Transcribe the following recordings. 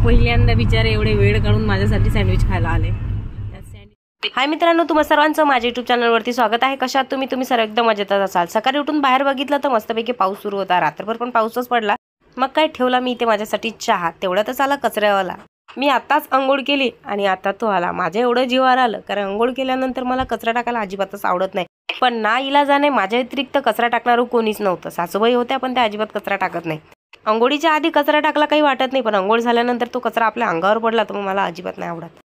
पहिल्यांदा बिचारे एवढे वेळ काढून माझ्यासाठी सँडविच खायला आले। हाय मित्रांनो, तुम्हा सर्वांचं माझ्या यूट्यूब चॅनलवरती स्वागत आहे। कशात तुम्ही सर्व एकदम मजेतच असाल। सकाळी उठून बाहेर बघितलं तर मस्तपैकी पाऊस सुरू होता, रात्रभर पण पाऊसच पडला। मग काय ठेवला मी इथे माझ्यासाठी चहा, तेवढ्यातच आला कचऱ्यावाला। मी आताच अंघोळ केली आणि आता तो आला। माझ्या एवढं जीवावर आलं, कारण अंघोळ केल्यानंतर मला कचरा टाकायला अजिबातच आवडत नाही। पण ना इलाजाने माझ्या व्यतिरिक्त कचरा टाकणारं कोणीच नव्हतं। सासूबाई होत्या पण त्या अजिबात कचरा टाकत नाही। अंघोळीच्या आधी कचरा टाकला काही वाटत नाही, पण अंघोळ झाल्यानंतर तो कचरा आपल्या अंगावर पडला तर मला अजिबात नाही आवडत।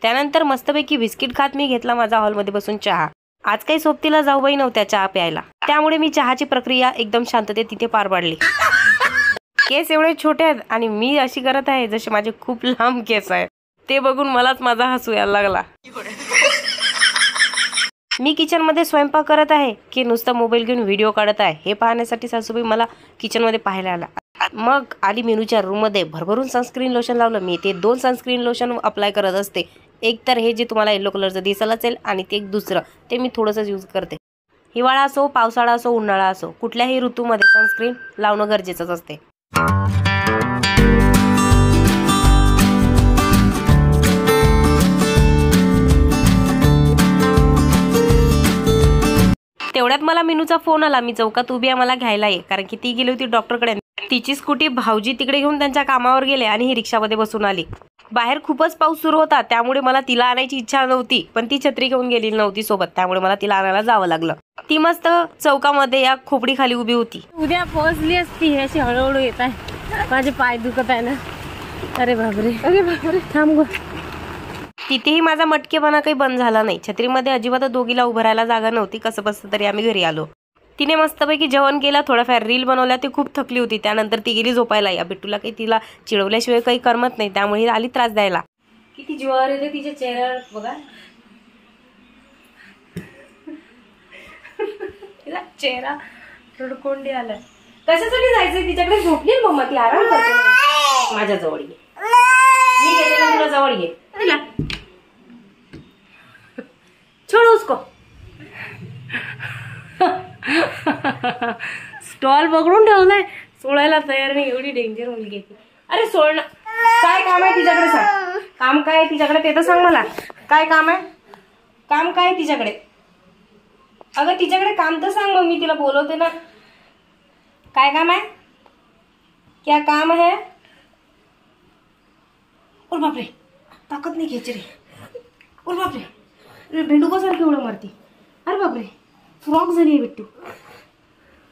त्यानंतर मस्तपैकी बिस्किट खात मी घेतला माझा हॉलमध्ये बसून चहा। आज काही सोबतीला जाऊबाई नव्हत्या चहा प्यायला, त्यामुळे मी चहाची प्रक्रिया एकदम शांततेत तिथे पार पाडली। केस एवढे छोटे आहेत आणि मी अशी करत आहे जसे माझे खूप लांब केस आहेत, ते बघून मलाच माझा हसू यायला लागला। मी किचन मध्ये स्वयंपाक करत आहे की नुसता मोबाईल घेऊन व्हिडिओ काढत आहे हे पाहण्यासाठी सासूबाई मला किचन मध्ये पाहायला आला। मग आली मीनूच्या रूम मध्ये, भरभरून सनस्क्रीन लोशन लावलं मी। ते 2 सनस्क्रीन लोशन अप्लाय करत असते, एक तर हे जे तुम्हाला येलो कलरचं दिसलं असेल आणि ते एक दुसरं, ते मी थोडंसं यूज करते। हिवाळा असो, पावसाळा असो, उन्हाळा असो, कुठल्याही ऋतूमध्ये सनस्क्रीन लावणं गरजेचंच असते। तेवढ्यात मला मीनूचा फोन आला, मी चौकात उभी आहे, मला घ्यायला ये, कारण की ती गेली होती डॉक्टरकडे। तिची स्कूटी भाऊजी तिकडे घेऊन त्यांच्या कामावर गेले आणि ही रिक्षामध्ये बसून आली। बाहेर खूपच पाऊस सुरू होता, त्यामुळे मला तिला आणायची इच्छा नव्हती, पण ती छत्री घेऊन गेलेली नव्हती सोबत, त्यामुळे मला तिला आणायला जावं लागलं। ती मस्त चौकामध्ये या खोपडी खाली उभी होती। उद्या पोहोचली असती, हे अशी हळूहळू येत आहे, माझे पाय दुखत आहे ना। अरे बापरे, अरे बापरे, थांब गो। तिथेही माझा मटकेपणा काही बंद झाला नाही। छत्रीमध्ये अजिबात दोघीला उभं राहायला जागा नव्हती। कसं बसतं तरी आम्ही घरी आलो। तिने मस्तपैकी जेवण केलं, थोडाफार रील बनवल्या, ती खूप थकली होती। त्यानंतर ती गेली झोपायला। या बिट्टूला काही तिला चिडवल्याशिवाय काही करमत नाही, त्यामुळे आली त्रास द्यायला। किती जीवावर येते तिच्या चेहऱ्यावर बघा, तिला चेहरा रडकोंडी आलाय। कशासाठी जायचंय तिच्याकडे? झोपली मम्मा, ती आराम करते। माझ्या जवळ ये, मी घेते ना तुला, जवळ ये, छोड़ उसको। स्टॉल पकडून ठेवलाय, सोडायला तयार नाही, एवढी डेंजर मुलगी आहे। अरे सोड ना, काय काम आहे तिच्याकडे? सांग, काम काय आहे तिच्याकडे ते तर सांग मला। काय काम आहे? काम काय आहे तिच्याकडे? अगं तिच्याकडे काम तर सांग, मग मी तिला बोलवते ना। काय काम आहे? क्या काम है? ओ बापरे, ताकद नाही घ्यायची रे। ओ बापरे, बेंडुका सारखी उड्या मारती। अरे बापरे, फ्रॉक झाली आहे बिट्टू।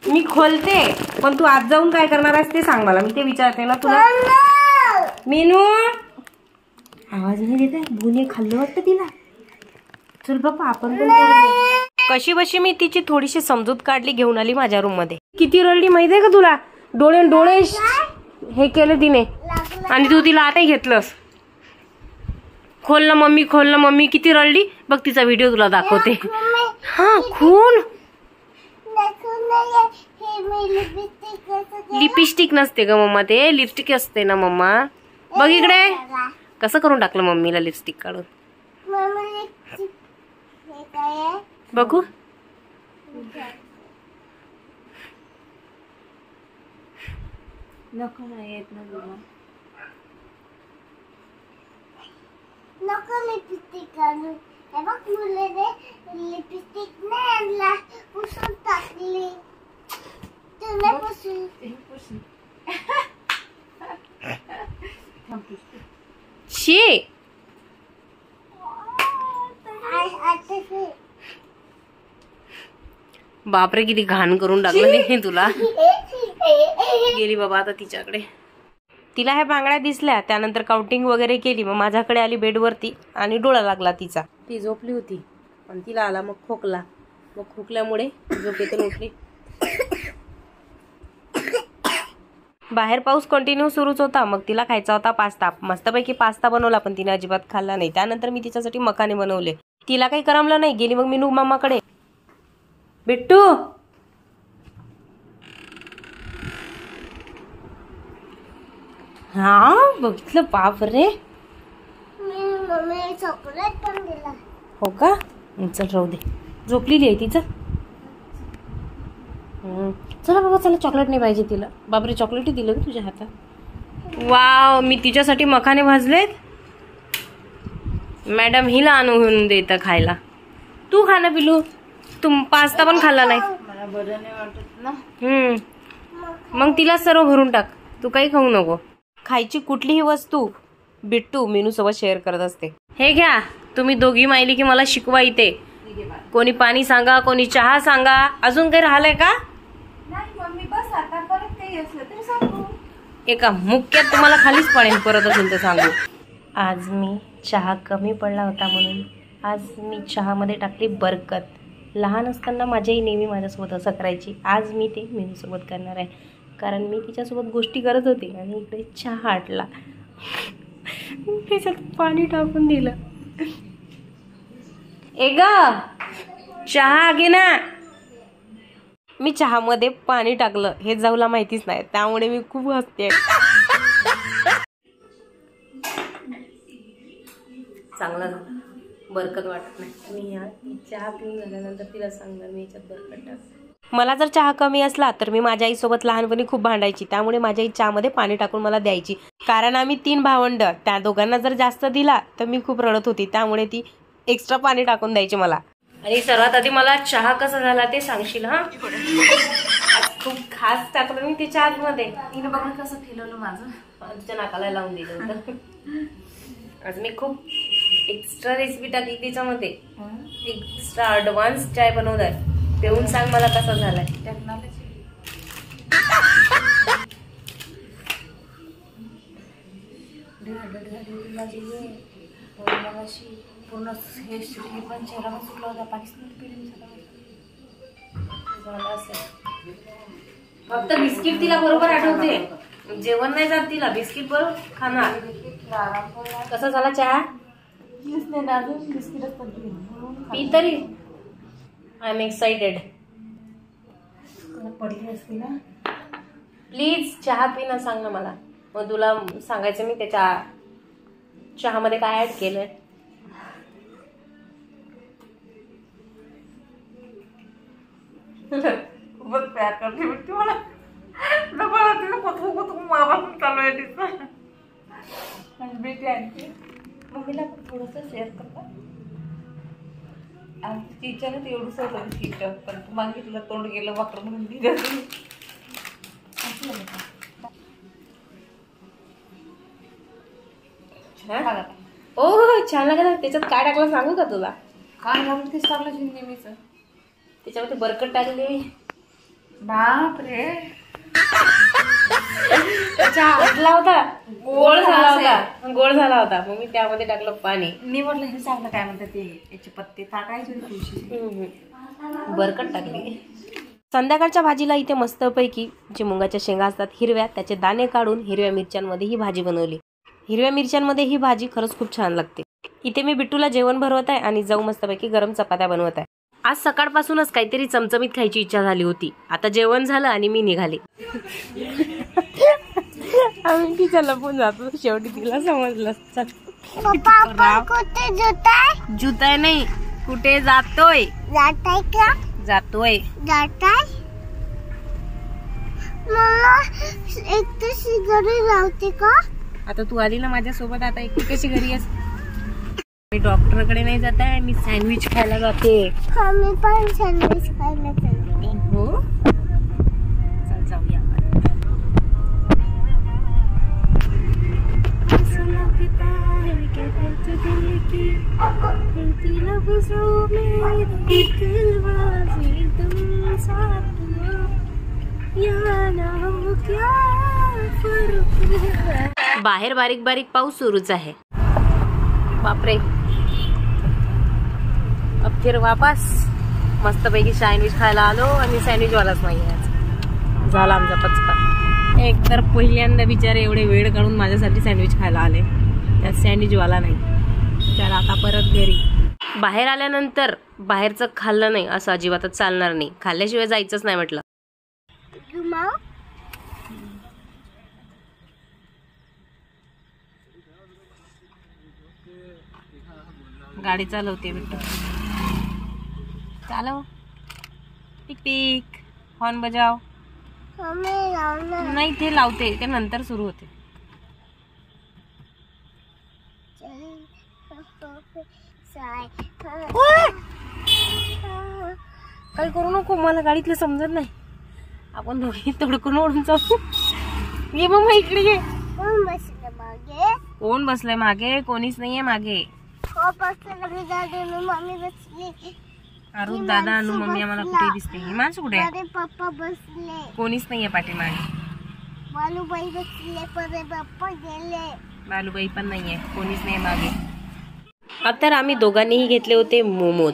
मी खोलते, पण तू आज जाऊन काय करणार आहेस ते सांग मला, मी ते विचारते ना तुला। मीनू आवाज नाही देत आहे, भुने खाल्लं वाटतं तिला। चल बाप्पा आपण पण कशी बशी मी तिची थोडीशी समजूत काढली, घेऊन आली माझ्या रूम मध्ये। किती रडली माहितीये का तुला? डोळे डोळे हे केलं तिने, आणि तू तिला आताही घेतलंस। खोल ना मम्मी, खोल ना मम्मी, किती रडली बघ, तिचा व्हिडिओ तुला दाखवते। हा खून, लिपस्टिक नसते ग मम्मा, ते लिपस्टिक असते ना मम्मा। बघ इकडे कसं करून टाकलं मम्मीला लिपस्टिक काढून, बघू। नको नाही येत ना मम्मा, नको लिपस्टिक काढू। हे बघ मुले रे, लिपस्टिक नाही आणला, पुसून टाकली। तू नाही पुसून, शी बापरे, किती घाण करून टाकलं नाही तुला। गेली बाबा आता तिच्याकडे। तिला ह्या बांगड्या दिसल्या, त्यानंतर काउंटिंग वगैरे केली, मग माझ्याकडे आली बेडवरती आणि डोळा लागला तिचा। ती झोपली होती, पण तिला आला मग खोकला, मग खोकल्यामुळे झोपेतून उठली। बाहेर पाऊस कंटिन्यू सुरूच होता, मग तिला खायचा होता पास्ता। मस्तपैकी पास्ता बनवला, पण तिने अजिबात खाल्ला नाही। त्यानंतर मी तिच्यासाठी मखाने बनवले, तिला काही करमलं नाही, गेली मग मीनू मामाकडे। बिट्टू हा बघितलं, बाप रे, चॉकलेट पण दिला। हो का, चल राहू दे, झोपलेली आहे तिचं। चला बाबा चला, चॉकलेट नाही पाहिजे तिला। बापरे चॉकलेट दिलं का तुझ्या हातात? वाव, मी तिच्यासाठी मखाने भाजलेत. मॅडम हिला आणून देतं खायला. तू खा ना पिलू, तू पास्ता पण खाल्ला नाही. मला बरं नाही वाटत ना. मग तिला सर्व भरून टाक, तू काही खाऊ नको. खायची कुठलीही वस्तू बिट्टू मीनू सोबत शेअर करत असते. हे घ्या, तुम्ही दोघी माहिली की मला शिकवा इथे. कोणी पाणी सांगा, कोणी चहा सांगा. अजून काही राहिलंय का? नाही मम्मी, बस आता परत काही असलं तरी सांगू. एका मुख्यात तुम्हाला खालीच पडेल परत असेल तर सांगू. आज मी चहा कमी पडला होता म्हणून आज मी चहामध्ये टाकली बरकत. लहान असताना माझ्याही नेहमी माझ्यासोबत असं करायची. आज मी ते मीनूसोबत करणार आहे, कारण मी तिच्यासोबत गोष्टी करत होती आणि इकडे चहा आटला. त्याच्यात पाणी टाकून दिलं. एग चहा घे ना. मी चहामध्ये पाणी टाकलं हे जाऊला माहितीच नाही, त्यामुळे मी खूप हसते. चांगला झाला, बरकत वाटत नाही. मी या चहा पिऊन झाल्यानंतर तिला सांगणार मी याच्यात बरकत टाक. मला जर चहा कमी असला तर मी माझ्या आईसोबत लहानपणी खूप भांडायची, त्यामुळे माझ्या आई चहामध्ये पाणी टाकून मला द्यायची. कारण आम्ही 3 भावंड, त्या दोघांना जर जास्त दिला तर मी खूप रडत होती, त्यामुळे ती एक्स्ट्रा पाणी टाकून द्यायची मला. आणि सर्वात आधी मला चहा कसा झाला ते सांगशील हा. आज खूप खास टाकलं मी ते चहामध्ये. तिने बघा कसं ठेवलं माझं. तुझ्या नाकाला लावून दिलं होतं. आज मी खूप एक्स्ट्रा रेसिपी टाकली त्याच्यामध्ये. एक्स्ट्रा ऍडव्हान्स चाय बनवलाय. पिऊन सांग मला कसा झालाय. टेक्नॉलॉजी. पूर्ण हे पण चेहरा पण सुकला होता. फक्त बिस्किट तिला बरोबर आठवते, जेवण नाही जात तिला. बिस्किट बरोबर खाणार. कसा झाला चहा? पी तरी. I am excited. पडली असती ना. प्लीज चहा पी ना, सांग ना मला. मग तुला सांगायचं मी त्याच्या चहामध्ये काय ऍड केलंय. खूपच प्यार करते भेटते मला. डबल तिला पथू पथू मावासून चालू आहे तिचं. माझी बेटी आणते. मम्मीला पण थोडंसं शेअर करता. आणि तिची इच्छा नाही एवढंच होतं बिस्किट, पण तू मागितलं तोंड गेलं वाकडं म्हणून दिलं. ओ छान लागला. त्याच्यात काय टाकलं सांगू का तुला? काय घालून तेच टाकलं नेहमीच. त्याच्यामध्ये बरकत टाकली. बापरे. चहा होता, गोड झाला होता. गोड झाला होता, मग मी त्यामध्ये टाकलं पाणी. मी म्हटलं हे चांगलं काय म्हणतात ते याचे पत्ते टाकायचे तुळशी. बरकत टाकली. संध्याकाळच्या भाजीला इथे मस्तपैकी जे मुंगाच्या शेंगा असतात हिरव्या, त्याचे दाणे काढून हिरव्या मिरच्यांमध्ये ही भाजी बनवली. हिरव्या मिरच्यांमध्ये ही भाजी खरंच खूप छान लागते. इथे मी बिट्टूला जेवण भरवत आहे आणि जाऊ मस्तपैकी गरम चपात्या बनवत आहे. आज सकाळपासूनच काहीतरी चमचमीत खायची इच्छा झाली होती. आता जेवण झालं आणि मी निघाले. आम्ही तिच्या लपून जातो, शेवटी तिला समजलं. कुठे जाताय? जुताय नाही, कुठे जातोय. जाताय का? जातोय. जाताय? मला एकटी घरी राहते का? आता तू आली ना माझ्यासोबत, आता एकटी कशी घरी आहेस? मी डॉक्टरकडे नाही जात आहे, मी सँडविच खायला जाते. मी पण सँडविच खायला जाते. हो, चल जाऊया. बाहेर बारीक बारीक पाऊस सुरूच आहे. बापरे. अब फिर वापस मस्तपैकी सँडविच खायला आलो आणि सँडविच वालाच नाही आज. झाला आमचा पचका. एक तर पहिल्यांदा बिचारे एवढे वेळ काढून माझ्यासाठी सँडविच खायला आले, त्यात सँडविच वाला नाही. तर आता परत घरी. बाहेर आल्यानंतर बाहेरचं खाल्लं नाही असं अजिबातच चालणार नाही. खाल्ल्याशिवाय जायचंच नाही म्हटलं. गाडी चालवते बिट्टू. चालव. पिक पिक. हॉर्न बजाव. नाही ते लावते, ते नंतर सुरू होते. काही करू नको, मला गाडीतलं समजत नाही. आपण दोघी तडकून ओढून जाऊ. ये मग इकडे ये. कोण बसलं मागे? कोण बसलंय मागे? कोणीच नाहीये मागे. मम्मी बसली. अरुण दादा अनु मम्मी आम्हाला कुठे दिसते. ही माणसं कुठे आहे? अरे पप्पा बसले. कोणीच नाहीये पाठीमागे. बालूबाई बसले. परे पप्पा गेले. बालूबाई पण नाहीये, कोणीच नाही मागे. तर आम्ही दोघांनीही घेतले होते मोमोज.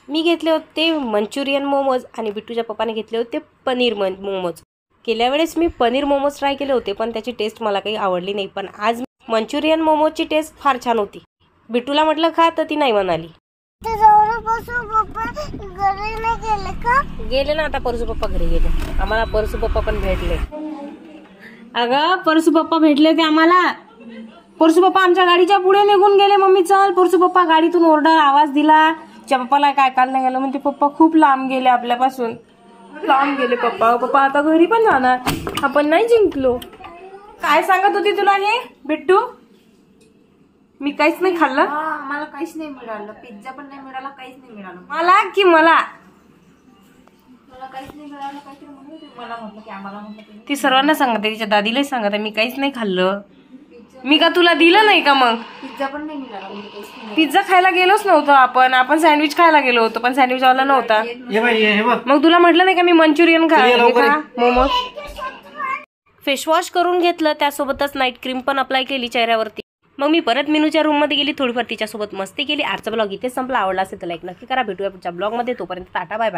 मी घेतले होते मंचुरियन मोमोज आणि बिट्टूच्या पप्पाने घेतले होते पनीर मोमोज. गेल्या वेळेस मी पनीर मोमोज ट्राय केले होते, पण त्याची टेस्ट मला काही आवडली नाही. पण आज मंचुरियन मोमोजची टेस्ट फार छान होती. बिट्टूला म्हटलं खा तर ती नाही म्हणाली. पप्पा घरी नाही गेले का? गेले ना, आता परसू पप्पा घरी गेले. आम्हाला परसू पप्पा पण भेटले. अगं परसू पप्पा भेटले ते आम्हाला. परसू पप्पा आमच्या गाडीच्या पुढे निघून गेले. मम्मी चल. परसू पप्पा गाडीतून ओरडा आवाज दिला. च्या पप्पाला काय काल नाही गेलं, म्हणजे पप्पा खूप लांब गेले आपल्यापासून. लांब गेले पप्पा. पप्पा आता घरी पण जाणार. आपण नाही जिंकलो. काय सांगत होती तुला हे बिट्टू? मी काहीच नाही खाल्लं. मला काहीच नाही मिळालं. पिझ्झा पण नाही मिळाला, काहीच नाही मिळालं. मला की मला काहीच नाही मिळालं. काहीतरी म्हणून मला म्हटलं की आम्हाला म्हटलं ती सर्वांना सांगते, तिच्या दादीलाही सांगते मी काहीच नाही खाल्लं. मी का तुला दिलं नाही का? मग पिझ्झा पण नाही मिळाला. म्हणजे काहीच नाही. पिझ्झा खायला गेलोच नव्हतो आपण सँडविच खायला गेलो होतो, पण सँडविच वाला नव्हता. मग तुला म्हटलं नाही का मी मंचुरियन खा मोमोज. फेसवॉश करून घेतलं, त्यासोबतच नाईट क्रीम पण अप्लाय केली चेहऱ्यावरती. मग मी परत मिनूच्या रूम मध्ये गेली, थोडीफार तिच्यासोबत मस्ती केली. आजचा ब्लॉग इथे संपला. आवडला असेल तर लाईक नक्की करा. भेटूया पुढच्या ब्लॉग मध्ये. तोपर्यंत टाटा बाय बाय.